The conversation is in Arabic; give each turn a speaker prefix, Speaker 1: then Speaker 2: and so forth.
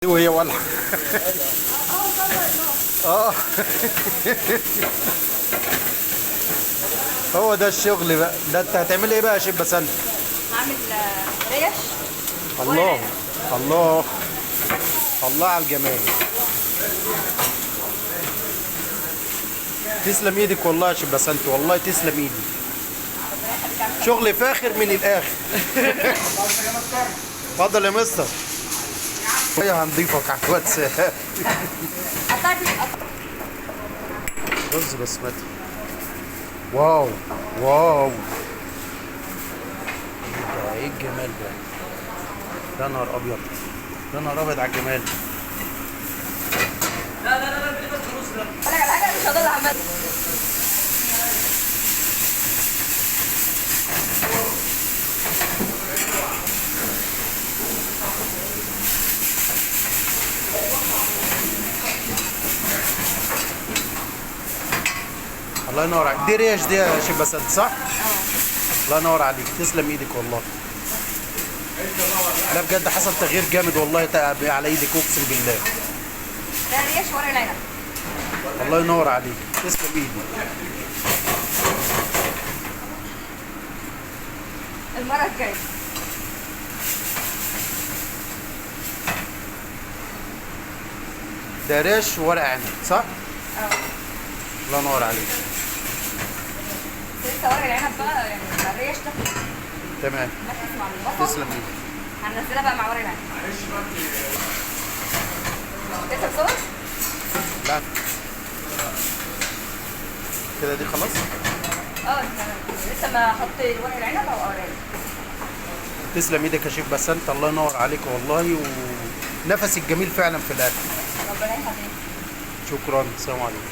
Speaker 1: وهي والحة. اه هو ده الشغل بقى. ده انت هتعمل ايه بقى يا شيف بسنت؟
Speaker 2: هعمل ريش.
Speaker 1: الله الله الله على الجمال. تسلم ايدك والله يا شيف بسنت، والله تسلم ايدك. شغل فاخر من الاخر. اتفضل يا مستر. هنضيفك على الواتساب. رز بسمتي. واو واو، ده ايه الجمال ده؟ يا نهار ابيض، يا نهار ابيض على الجمال.
Speaker 2: لا دي بس فلوس. لا اقول لك على حاجه، مش هقدر اعملها.
Speaker 1: الله ينور عليك. دي ريش دي يا شيف بسنت صح؟ الله ينور عليك، تسلم ايدك والله. لا بجد حصل تغيير جامد والله على ايدك اقسم بالله.
Speaker 2: ده ريش ورق العنب.
Speaker 1: الله ينور عليك، تسلم ايدك.
Speaker 2: المره الجايه.
Speaker 1: ده ريش ورق عنب صح؟ الله ينور عليك.
Speaker 2: لسه ورق العنب بقى، يعني الريش ده
Speaker 1: تمام،
Speaker 2: نحط مع البصل.
Speaker 1: تسلم ايدك.
Speaker 2: هننزلها بقى مع ورق العنب. لسه بصور؟
Speaker 1: لا كده دي خلاص.
Speaker 2: تمام. لسه ما احط ورق العنب او ورق العنب.
Speaker 1: تسلم ايدك يا شيف بسنت، الله ينور عليك والله، ونفسك جميل فعلا في الاكل.
Speaker 2: ربنا يخليك.
Speaker 1: شكرا، السلام عليكم.